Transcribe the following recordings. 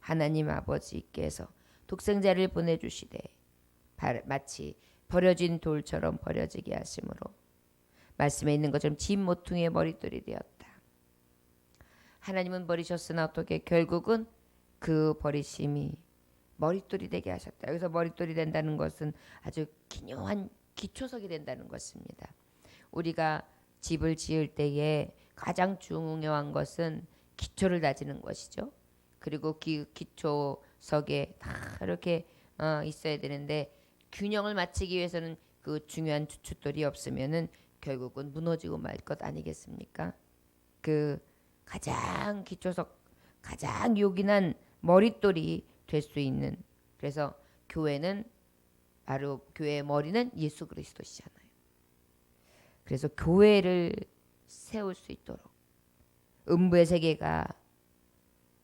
하나님 아버지께서 독생자를 보내주시되 마치 버려진 돌처럼 버려지게 하심으로 말씀에 있는 것처럼 진 모퉁이의 머릿돌이 되었다. 하나님은 버리셨으나 어떻게 결국은 그 버리심이 머릿돌이 되게 하셨다. 여기서 머릿돌이 된다는 것은 아주 기묘한 기초석이 된다는 것입니다. 우리가 집을 지을 때에 가장 중요한 것은 기초를 다지는 것이죠. 그리고 기초석에 다 이렇게 있어야 되는데 균형을 맞추기 위해서는 그 중요한 주춧돌이 없으면은 결국은 무너지고 말 것 아니겠습니까? 그 가장 기초석, 가장 요긴한 머릿돌이 될 수 있는, 그래서 교회는 바로 교회의 머리는 예수 그리스도시잖아요. 그래서 교회를 세울 수 있도록 음부의 세계가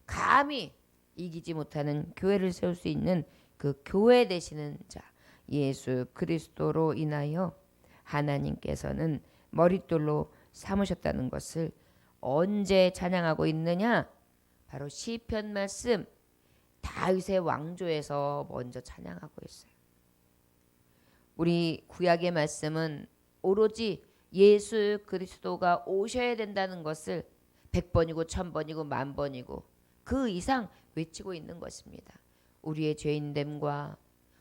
감히 이기지 못하는 교회를 세울 수 있는 그 교회 되시는 자 예수 그리스도로 인하여 하나님께서는 머릿돌로 삼으셨다는 것을 언제 찬양하고 있느냐? 바로 시편 말씀 다윗의 왕조에서 먼저 찬양하고 있어요. 우리 구약의 말씀은 오로지 예수 그리스도가 오셔야 된다는 것을 100번이고 1000번이고 10,000번이고 그 이상 외치고 있는 것입니다. 우리의 죄인됨과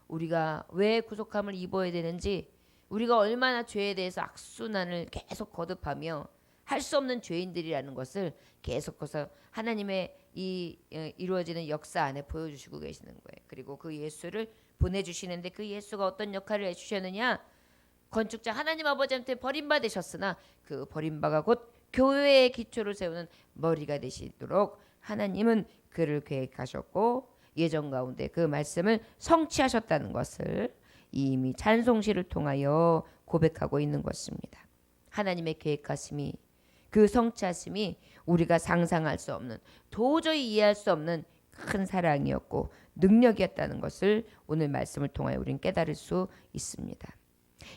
우리가 왜 구속함을 입어야 되는지, 우리가 얼마나 죄에 대해서 악순환을 계속 거듭하며 할 수 없는 죄인들이라는 것을 계속해서 하나님의 이 이루어지는 역사 안에 보여주시고 계시는 거예요. 그리고 그 예수를 보내주시는데 그 예수가 어떤 역할을 해주셨느냐? 건축자 하나님 아버지한테 버림받으셨으나 그 버림바가 곧 교회의 기초를 세우는 머리가 되시도록 하나님은 그를 계획하셨고 예정 가운데 그 말씀을 성취하셨다는 것을 이미 찬송시를 통하여 고백하고 있는 것입니다. 하나님의 계획하심이, 그 성취하심이 우리가 상상할 수 없는, 도저히 이해할 수 없는 큰 사랑이었고 능력이었다는 것을 오늘 말씀을 통하여 우리는 깨달을 수 있습니다.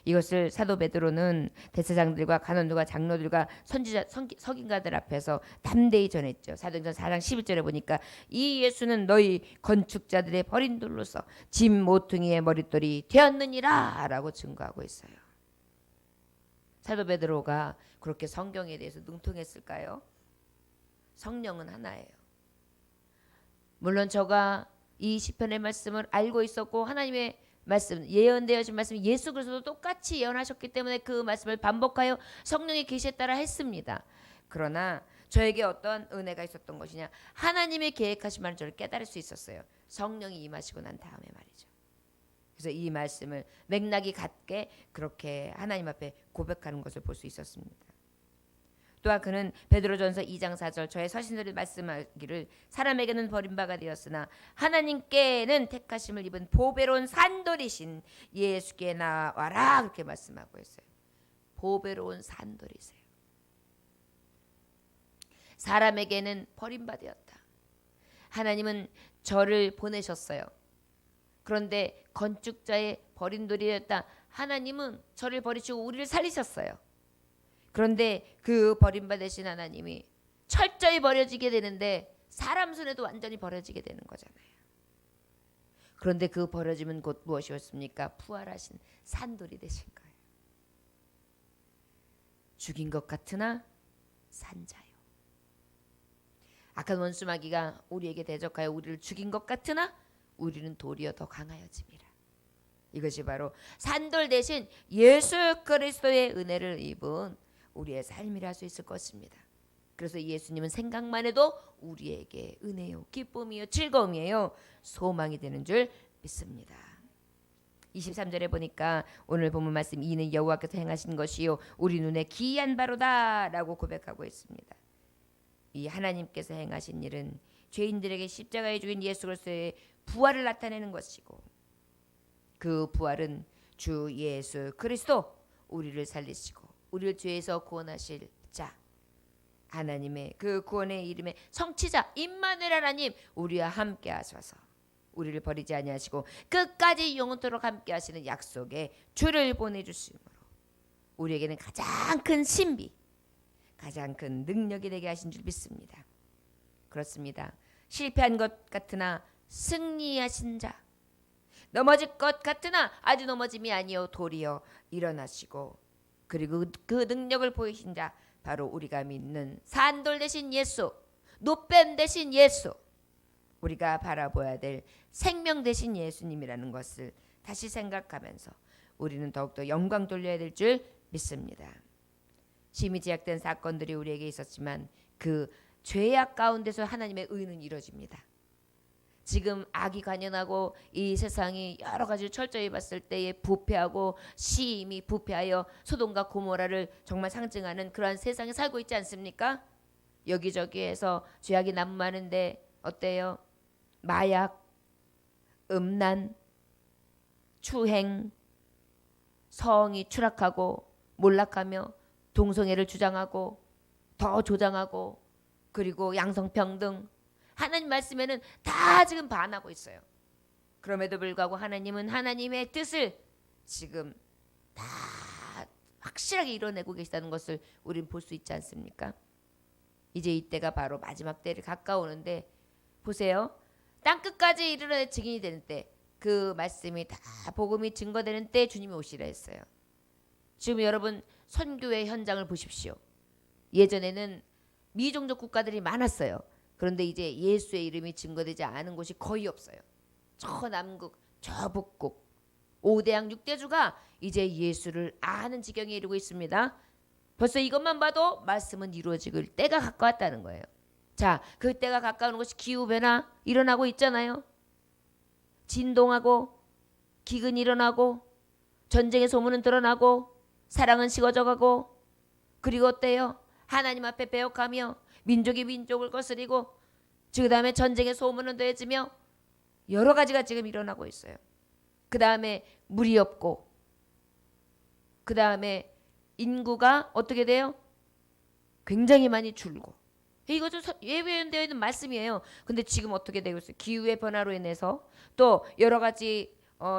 이것을 사도 베드로는 대제사장들과 간원들과 장로들과 선지자 석인가들 앞에서 담대히 전했죠. 사도행전 4장 11절에 보니까 이 예수는 너희 건축자들의 버린 돌로서 진 모퉁이의 머릿돌이 되었느니라 라고 증거하고 있어요. 사도 베드로가 그렇게 성경에 대해서 능통했을까요? 성령은 하나예요. 물론 저가 이 시편의 말씀을 알고 있었고 하나님의 말씀, 예언되어진 말씀, 예수 그리스도도 똑같이 예언하셨기 때문에 그 말씀을 반복하여 성령의 계시에 따라 했습니다. 그러나 저에게 어떤 은혜가 있었던 것이냐, 하나님의 계획하신 말을 저를 깨달을 수 있었어요. 성령이 임하시고 난 다음에 말이죠. 그래서 이 말씀을 맥락이 같게 그렇게 하나님 앞에 고백하는 것을 볼 수 있었습니다. 또한 그는 베드로전서 2장 4절 저의 서신들을 말씀하기를 사람에게는 버림바가 되었으나 하나님께는 택하심을 입은 보배로운 산돌이신 예수께 나와라 그렇게 말씀하고 있어요. 보배로운 산돌이세요. 사람에게는 버림받았다. 하나님은 저를 보내셨어요. 그런데 건축자의 버림돌이였다. 하나님은 저를 버리시고 우리를 살리셨어요. 그런데 그 버림받으신 하나님이 철저히 버려지게 되는데 사람 손에도 완전히 버려지게 되는 거잖아요. 그런데 그 버려짐은 곧 무엇이었습니까? 부활하신 산돌이 되신 거예요. 죽인 것 같으나 산자요. 악한 원수 마귀가 우리에게 대적하여 우리를 죽인 것 같으나 우리는 도리어 더 강하여짐이라. 이것이 바로 산돌 대신 예수 그리스도의 은혜를 입은 우리의 삶이라 할 수 있을 것입니다. 그래서 예수님은 생각만 해도 우리에게 은혜요, 기쁨이요, 즐거움이에요, 소망이 되는 줄 믿습니다. 23절에 보니까 오늘 본문 말씀, 이는 여호와께서 행하신 것이요 우리 눈에 기이한 바로다 라고 고백하고 있습니다. 이 하나님께서 행하신 일은 죄인들에게 십자가에 죽인 예수 그리스도의 부활을 나타내는 것이고, 그 부활은 주 예수 그리스도 우리를 살리시고 우리를 죄에서 구원하실 자, 하나님의 그 구원의 이름의 성취자 임마누엘 하나님 우리와 함께 하셔서 우리를 버리지 아니하시고 끝까지 영원토록 함께 하시는 약속의 주를 보내주심으로 우리에게는 가장 큰 신비, 가장 큰 능력이 되게 하신 줄 믿습니다. 그렇습니다. 실패한 것 같으나 승리하신 자, 넘어질 것 같으나 아주 넘어짐이 아니요 도리어 일어나시고, 그리고 그 능력을 보이신 자, 바로 우리가 믿는 산돌 대신 예수, 노뱀 대신 예수, 우리가 바라보아야 될 생명 대신 예수님이라는 것을 다시 생각하면서 우리는 더욱더 영광 돌려야 될 줄 믿습니다. 심히 제약된 사건들이 우리에게 있었지만 그 죄악 가운데서 하나님의 의는 이루어집니다. 지금 악이 관연하고 이 세상이 여러 가지를 철저히 봤을 때에 부패하고 심히 부패하여 소돔과 고모라를 정말 상징하는 그러한 세상에 살고 있지 않습니까? 여기저기에서 죄악이 난무하는데 어때요? 마약, 음란, 추행, 성이 추락하고 몰락하며 동성애를 주장하고 더 조장하고, 그리고 양성평등, 하나님 말씀에는 다 지금 반하고 있어요. 그럼에도 불구하고 하나님은 하나님의 뜻을 지금 다 확실하게 이뤄내고 계시다는 것을 우리는 볼 수 있지 않습니까? 이제 이때가 바로 마지막 때를 가까우는데 보세요. 땅끝까지 이르러 증인이 되는 때, 그 말씀이 다 복음이 증거되는 때 주님이 오시라 했어요. 지금 여러분 선교의 현장을 보십시오. 예전에는 미종족 국가들이 많았어요. 그런데 이제 예수의 이름이 증거되지 않은 곳이 거의 없어요. 저 남극, 저 북극, 5대양 6대주가 이제 예수를 아는 지경에 이르고 있습니다. 벌써 이것만 봐도 말씀은 이루어질 때가 가까웠다는 거예요. 자, 그 때가 가까운 것이 기후변화 일어나고 있잖아요. 진동하고 기근이 일어나고 전쟁의 소문은 드러나고 사랑은 식어져가고, 그리고 어때요? 하나님 앞에 배역하며 민족이 민족을 거스리고, 그 다음에 전쟁의 소문은 더해지며 여러 가지가 지금 일어나고 있어요. 그 다음에 물이 없고, 그 다음에 인구가 어떻게 돼요? 굉장히 많이 줄고. 이것은 예배되어 있는 말씀이에요. 근데 지금 어떻게 되고 있어요? 기후의 변화로 인해서 또 여러 가지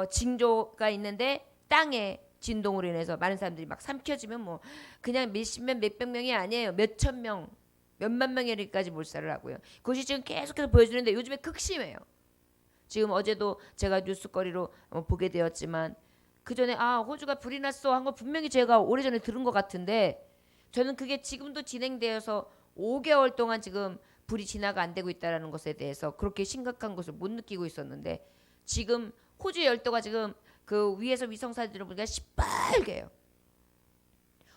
징조가 있는데, 땅의 진동으로 인해서 많은 사람들이 막 삼켜지면 뭐 그냥 몇십 명, 몇백 명이 아니에요. 몇천 명, 몇만 명에까지 몰살을 하고요. 그것이 지금 계속해서 보여주는데 요즘에 극심해요. 지금 어제도 제가 뉴스거리로 보게 되었지만, 그 전에 호주가 불이 났어 한 거 분명히 제가 오래전에 들은 것 같은데, 저는 그게 지금도 진행되어서 5개월 동안 지금 불이 진화가 안 되고 있다는 것에 대해서 그렇게 심각한 것을 못 느끼고 있었는데, 지금 호주 열도가 지금 그 위에서 위성 사진을 보니까 시뻘개요.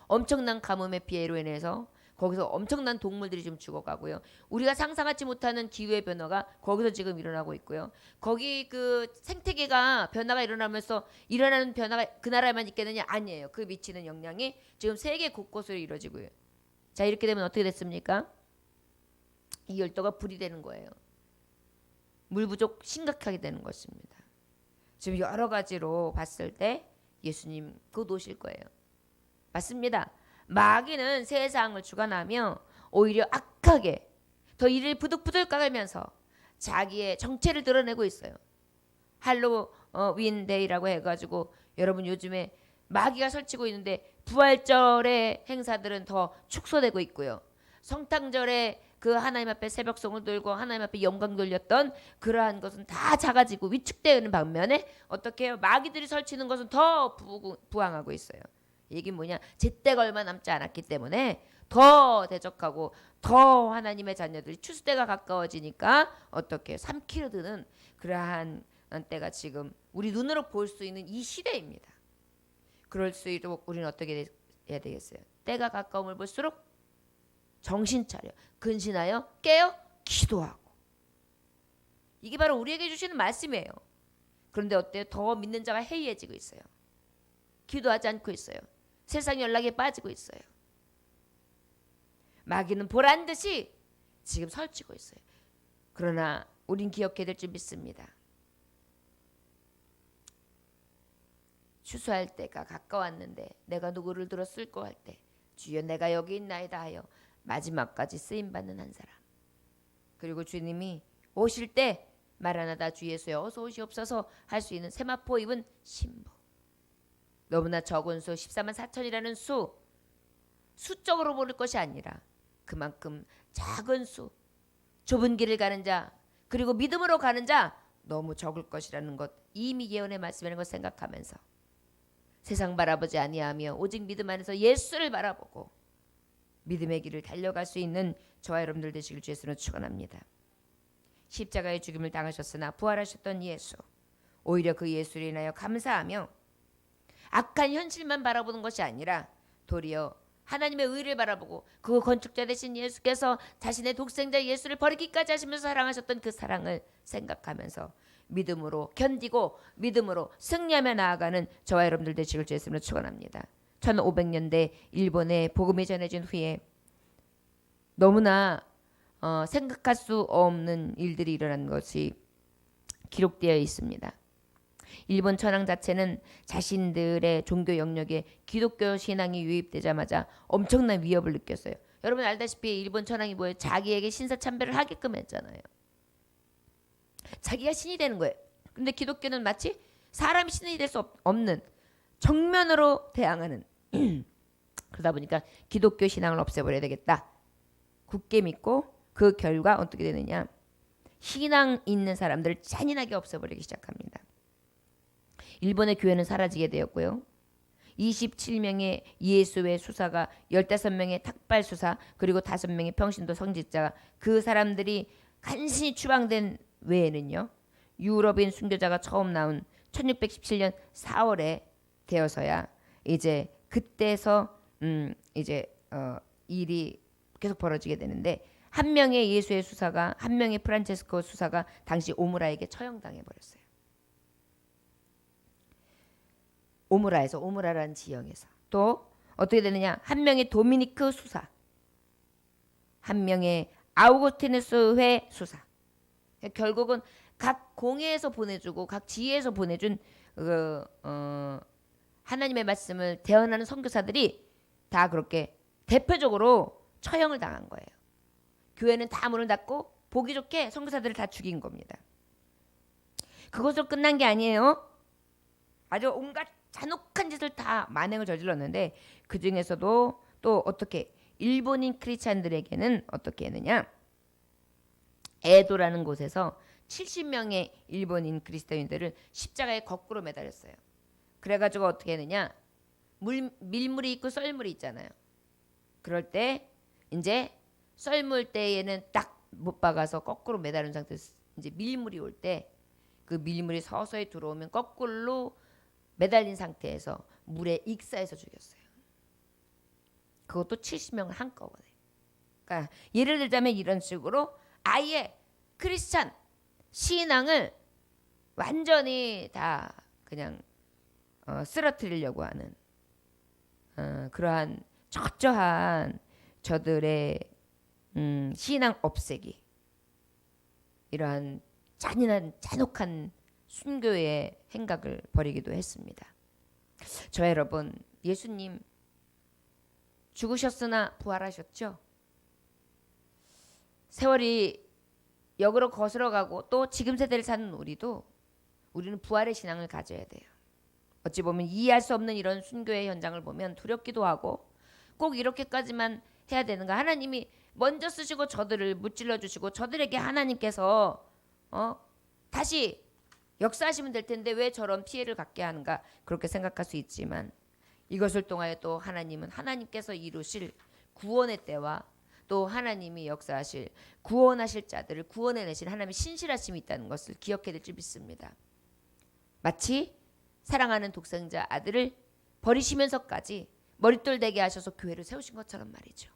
엄청난 가뭄의 피해로 인해서 거기서 엄청난 동물들이 지금 죽어가고요. 우리가 상상하지 못하는 기후의 변화가 거기서 지금 일어나고 있고요. 거기 그 생태계가 변화가 일어나면서 일어나는 변화가 그 나라에만 있겠느냐? 아니에요. 그 미치는 영향이 지금 세계 곳곳으로 이루어지고요. 자, 이렇게 되면 어떻게 됐습니까? 이 열도가 불이 되는 거예요. 물 부족 심각하게 되는 것입니다. 지금 여러 가지로 봤을 때 예수님 곧 오실 거예요. 맞습니다. 마귀는 세상을 주관하며 오히려 악하게 더 이를 부득부득 까가면서 자기의 정체를 드러내고 있어요. 할로윈 데이라고 해가지고 여러분 요즘에 마귀가 설치고 있는데, 부활절의 행사들은 더 축소되고 있고요. 성탄절에 그 하나님 앞에 새벽송을 들고 하나님 앞에 영광 돌렸던 그러한 것은 다 작아지고 위축되는 반면에 어떻게 해요? 마귀들이 설치는 것은 더 부황하고 있어요. 이게 뭐냐? 제때가 얼마 남지 않았기 때문에 더 대적하고 더 하나님의 자녀들이 추수때가 가까워지니까 어떻게 삼키려 드는 그러한 때가 지금 우리 눈으로 볼 수 있는 이 시대입니다. 그럴 수 있도록 우리는 어떻게 해야 되겠어요? 때가 가까움을 볼수록 정신 차려, 근신하여 깨어 기도하고. 이게 바로 우리에게 주시는 말씀이에요. 그런데 어때요? 더 믿는 자가 해이해지고 있어요. 기도하지 않고 있어요. 세상 연락에 빠지고 있어요. 마귀는 보란 듯이 지금 설치고 있어요. 그러나 우린 기억해야 될 줄 믿습니다. 추수할 때가 가까웠는데 내가 누구를 들어 쓸고 할 때, 주여 내가 여기 있나이다 하여 마지막까지 쓰임받는 한 사람. 그리고 주님이 오실 때 마라나다 주 예수여 어서 오시옵소서 할 수 있는 세마포 입은 신부. 너무나 적은 수 14만 4천이라는 수적으로 보는 것이 아니라 그만큼 작은 수, 좁은 길을 가는 자, 그리고 믿음으로 가는 자 너무 적을 것이라는 것, 이미 예언의 말씀이라는 걸 생각하면서 세상 바라보지 아니하며 오직 믿음 안에서 예수를 바라보고 믿음의 길을 달려갈 수 있는 저와 여러분들 되시길 주 예수로 축원합니다. 십자가의 죽임을 당하셨으나 부활하셨던 예수, 오히려 그 예수로 인하여 감사하며 악한 현실만 바라보는 것이 아니라 도리어 하나님의 의를 바라보고 그 건축자 되신 예수께서 자신의 독생자 예수를 버리기까지 하시면서 사랑하셨던 그 사랑을 생각하면서 믿음으로 견디고 믿음으로 승리하며 나아가는 저와 여러분들 되시길 주 예수로 축원합니다. 1500년대 일본에 복음이 전해진 후에 너무나 생각할 수 없는 일들이 일어난 것이 기록되어 있습니다. 일본 천황 자체는 자신들의 종교 영역에 기독교 신앙이 유입되자마자 엄청난 위협을 느꼈어요. 여러분 알다시피 일본 천황이 뭐예요? 자기에게 신사참배를 하게끔 했잖아요. 자기가 신이 되는 거예요. 근데 기독교는 마치 사람이 신이 될 수 없는 정면으로 대항하는 그러다 보니까 기독교 신앙을 없애버려야 되겠다. 굳게 믿고 그 결과 어떻게 되느냐? 신앙 있는 사람들을 잔인하게 없애버리기 시작합니다. 일본의 교회는 사라지게 되었고요. 27명의 예수의 수사가 15명의 탁발 수사 그리고 5명의 평신도 성직자가 그 사람들이 간신히 추방된 외에는요. 유럽인 순교자가 처음 나온 1617년 4월에 되어서야 이제 그때서 이제 일이 계속 벌어지게 되는데 한 명의 예수의 수사가 한 명의 프란체스코 수사가 당시 오무라에게 처형당해 버렸어요. 오무라에서 오무라라는 지역에서 또 어떻게 되느냐 한 명의 도미니크 수사 한 명의 아우구스티누스 회 수사 결국은 각 공회에서 보내주고 각 지회에서 보내준 하나님의 말씀을 대언하는 선교사들이 다 그렇게 대표적으로 처형을 당한 거예요. 교회는 다 문을 닫고 보기 좋게 선교사들을 다 죽인 겁니다. 그것으로 끝난 게 아니에요. 아주 온갖 잔혹한 짓을 다 만행을 저질렀는데 그 중에서도 또 어떻게 일본인 크리스찬들에게는 어떻게 했느냐 에도라는 곳에서 70명의 일본인 그리스도인들을 십자가에 거꾸로 매달렸어요. 그래가지고 어떻게 했느냐 밀물이 있고 썰물이 있잖아요. 그럴 때 이제 썰물 때에는 딱 못 박아서 거꾸로 매달린 상태에서 이제 밀물이 올 때 그 밀물이 서서히 들어오면 거꾸로 매달린 상태에서 물에 익사해서 죽였어요. 그것도 70명을 한꺼번에. 그러니까 예를 들자면 이런 식으로 아예 크리스찬 신앙을 완전히 다 그냥 쓰러뜨리려고 하는 그러한 철저한 저들의 신앙 없애기 이러한 잔인한 잔혹한 순교의 행각을 벌이기도 했습니다. 저 여러분 예수님 죽으셨으나 부활하셨죠. 세월이 역으로 거슬러가고 또 지금 세대를 사는 우리는 부활의 신앙을 가져야 돼요. 어찌 보면 이해할 수 없는 이런 순교의 현장을 보면 두렵기도 하고 꼭 이렇게까지만 해야 되는가. 하나님이 먼저 쓰시고 저들을 무찔러 주시고 저들에게 하나님께서 다시 역사하시면 될 텐데 왜 저런 피해를 갖게 하는가 그렇게 생각할 수 있지만 이것을 통하여 또 하나님은 하나님께서 이루실 구원의 때와 또 하나님이 역사하실 구원하실 자들을 구원해내실 하나님의 신실하심이 있다는 것을 기억해야 될 줄 믿습니다. 마치 사랑하는 독생자 아들을 버리시면서까지 머릿돌 되게 하셔서 교회를 세우신 것처럼 말이죠.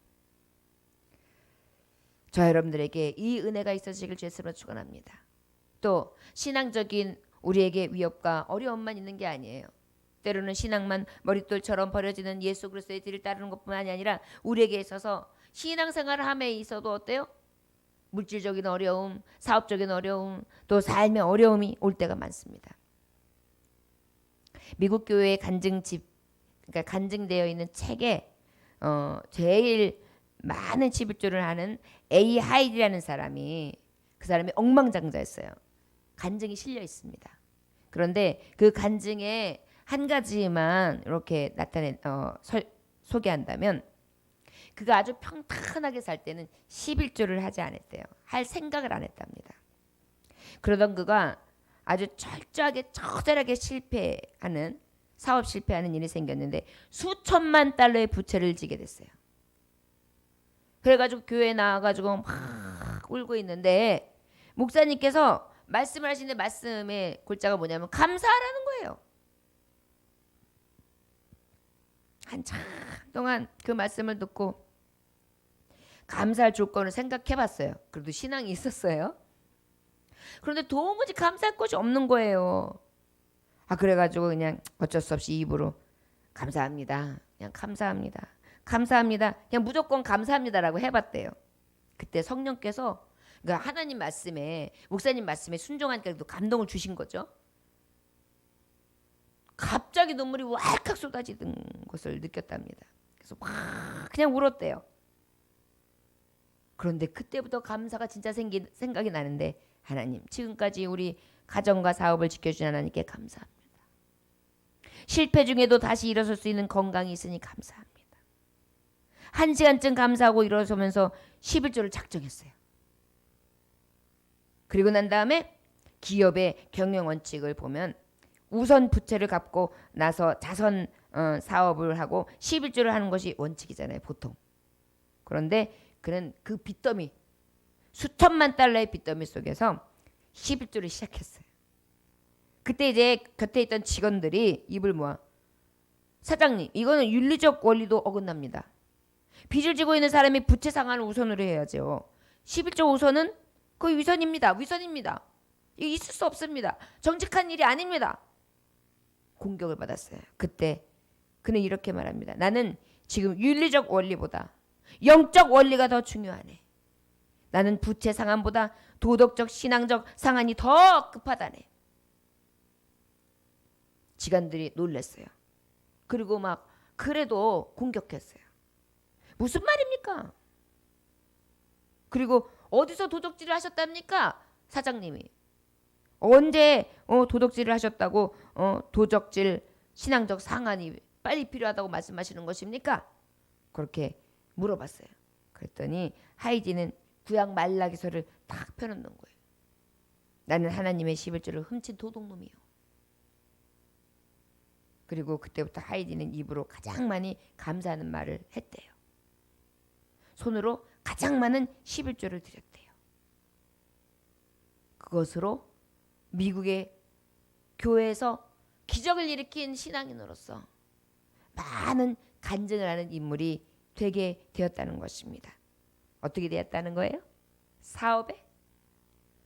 저 여러분들에게 이 은혜가 있어지길 주님으로 축원합니다. 또 신앙적인 우리에게 위협과 어려움만 있는 게 아니에요. 때로는 신앙만 머릿돌처럼 버려지는 예수 그리스도의 뒤를 따르는 것뿐만이 아니라 우리에게 있어서 신앙생활을 함에 있어도 어때요? 물질적인 어려움, 사업적인 어려움, 또 삶의 어려움이 올 때가 많습니다. 미국 교회의 그러니까 간증되어 있는 책에 제일 많은 11조를 하는 A. 하이드라는 사람이 그 사람이 억만장자였어요. 간증이 실려 있습니다. 그런데 그 간증에 한 가지만 이렇게 소개한다면 그가 아주 평탄하게 살 때는 11조를 하지 않았대요. 할 생각을 안 했답니다. 그러던 그가 아주 철저하게 처절하게 사업 실패하는 일이 생겼는데 수천만 달러의 부채를 지게 됐어요. 그래가지고 교회에 나와가지고 막 울고 있는데 목사님께서 말씀을 하시는데 말씀의 골자가 뭐냐면 감사하라는 거예요. 한참 동안 그 말씀을 듣고 감사할 조건을 생각해봤어요. 그래도 신앙이 있었어요. 그런데 도무지 감사할 것이 없는 거예요. 그래가지고 그냥 어쩔 수 없이 입으로 감사합니다. 그냥 감사합니다. 감사합니다. 그냥 무조건 감사합니다라고 해봤대요. 그때 성령께서 그러니까 하나님 말씀에 목사님 말씀에 순종하니까 또 감동을 주신 거죠. 갑자기 눈물이 왈칵 쏟아지는 것을 느꼈답니다. 그래서 막 그냥 울었대요. 그런데 그때부터 감사가 진짜 생각이 나는데 하나님 지금까지 우리 가정과 사업을 지켜주신 하나님께 감사합니다. 실패 중에도 다시 일어설 수 있는 건강이 있으니 감사합니다. 1시간쯤 감사하고 일어서면서 11조를 작정했어요. 그리고 난 다음에 기업의 경영 원칙을 보면 우선 부채를 갚고 나서 자선 사업을 하고 11조를 하는 것이 원칙이잖아요, 보통. 그런데 그는 그 빚더미 수천만 달러의 빚더미 속에서 11조를 시작했어요. 그때 이제 곁에 있던 직원들이 입을 모아 사장님 이거는 윤리적 원리도 어긋납니다. 빚을 지고 있는 사람이 부채 상환을 우선으로 해야죠. 11조 우선은 거의 위선입니다. 이거 있을 수 없습니다. 정직한 일이 아닙니다. 공격을 받았어요. 그때 그는 이렇게 말합니다. 나는 지금 윤리적 원리보다 영적 원리가 더 중요하네. 나는 부채 상환보다 도덕적 신앙적 상환이 더 급하다네. 직원들이 놀랐어요. 그리고 막 그래도 공격했어요. 무슨 말입니까? 그리고 어디서 도덕질을 하셨답니까? 사장님이. 언제 도덕질을 하셨다고 도덕질 신앙적 상한이 빨리 필요하다고 말씀하시는 것입니까? 그렇게 물어봤어요. 그랬더니 하이디는 구약 말라기서를 딱 펴놓는 거예요. 나는 하나님의 11조를 훔친 도둑놈이요. 그리고 그때부터 하이디는 입으로 가장 많이 감사하는 말을 했대요. 손으로 가장 많은 11조를 드렸대요. 그것으로 미국의 교회에서 기적을 일으킨 신앙인으로서 많은 간증을 하는 인물이 되게 되었다는 것입니다. 어떻게 되었다는 거예요? 사업에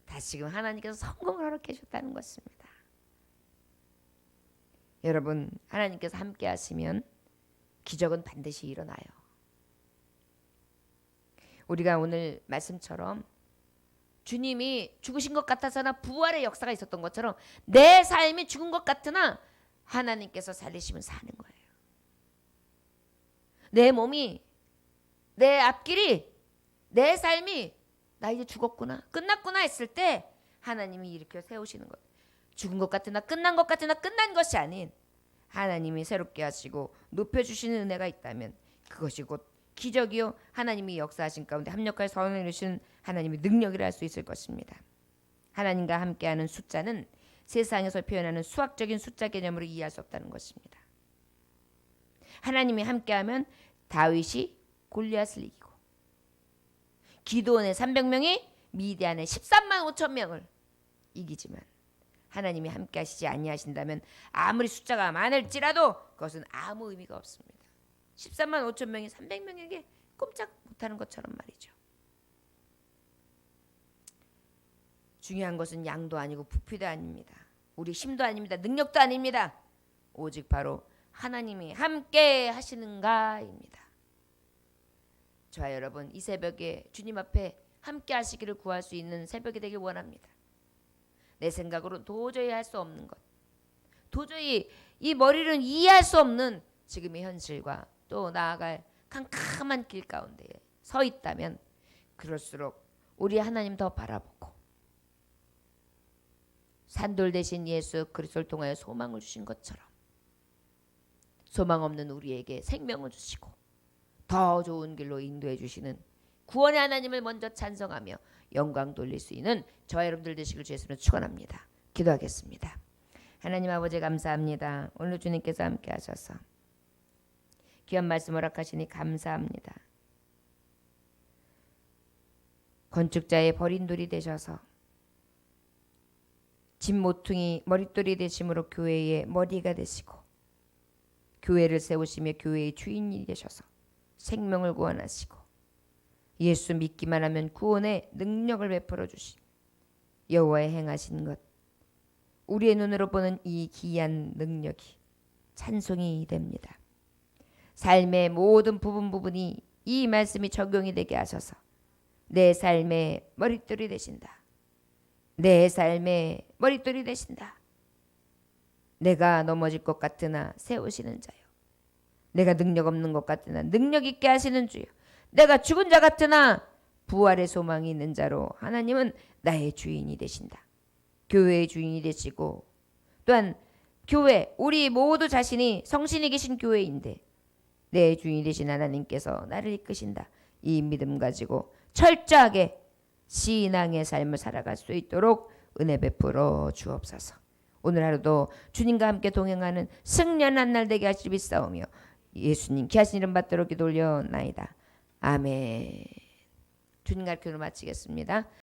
다시금 하나님께서 성공을 허락해 주셨다는 것입니다. 여러분 하나님께서 함께 하시면 기적은 반드시 일어나요. 우리가 오늘 말씀처럼 주님이 죽으신 것 같아서나 부활의 역사가 있었던 것처럼 내 삶이 죽은 것 같으나 하나님께서 살리시면 사는 거예요. 내 몸이 내 앞길이 내 삶이 나 이제 죽었구나 끝났구나 했을 때 하나님이 일으켜 세우시는 것. 죽은 것 같으나 끝난 것 같으나 끝난 것이 아닌 하나님이 새롭게 하시고 높여주시는 은혜가 있다면 그것이 곧 기적이요 하나님이 역사하신 가운데 합력하여 선을 이루신 하나님의 능력이라 할 수 있을 것입니다. 하나님과 함께하는 숫자는 세상에서 표현하는 수학적인 숫자 개념으로 이해할 수 없다는 것입니다. 하나님이 함께하면 다윗이 골리앗을 이기고 기드온의 300명이 미디안의 13만 5천 명을 이기지만 하나님이 함께 하시지 아니하신다면 아무리 숫자가 많을지라도 그것은 아무 의미가 없습니다. 13만 5천 명이 300명에게 꼼짝 못하는 것처럼 말이죠. 중요한 것은 양도 아니고 부피도 아닙니다. 우리 힘도 아닙니다. 능력도 아닙니다. 오직 바로 하나님이 함께 하시는가입니다. 저와 여러분 이 새벽에 주님 앞에 함께 하시기를 구할 수 있는 새벽이 되길 원합니다. 내 생각으로 도저히 할 수 없는 것, 도저히 이 머리로는 이해할 수 없는 지금의 현실과 또 나아갈 캄캄한 길 가운데 서 있다면 그럴수록 우리 하나님 더 바라보고 산돌 대신 예수 그리스도를 통하여 소망을 주신 것처럼 소망 없는 우리에게 생명을 주시고 더 좋은 길로 인도해 주시는 구원의 하나님을 먼저 찬송하며 영광 돌릴 수 있는 저와 여러분들 되시길 주 예수님으로 축원합니다. 기도하겠습니다. 하나님 아버지 감사합니다. 오늘 주님께서 함께 하셔서 귀한 말씀 허락하시니 감사합니다. 건축자의 버린 돌이 되셔서 집 모퉁이 머릿돌이 되심으로 교회의 머리가 되시고 교회를 세우시며 교회의 주인이 되셔서 생명을 구원하시고 예수 믿기만 하면 구원의 능력을 베풀어 주신 여호와의 행하신 것, 우리의 눈으로 보는 이 기이한 능력이 찬송이 됩니다. 삶의 모든 부분이 이 말씀이 적용이 되게 하셔서 내 삶의 머릿돌이 되신다. 내 삶의 머릿돌이 되신다. 내가 넘어질 것 같으나 세우시는 자요. 내가 능력 없는 것 같으나 능력 있게 하시는 주요. 내가 죽은 자 같으나 부활의 소망이 있는 자로 하나님은 나의 주인이 되신다. 교회의 주인이 되시고 또한 교회 우리 모두 자신이 성신이 계신 교회인데 내 주인이 되신 하나님께서 나를 이끄신다. 이 믿음 가지고 철저하게 신앙의 삶을 살아갈 수 있도록 은혜 베풀어 주옵소서. 오늘 하루도 주님과 함께 동행하는 승리한 날 되게 하시리 믿사오며 예수님 귀하신 이름 받들어 기도 올려나이다. 아멘. 주님 가르침을 마치겠습니다.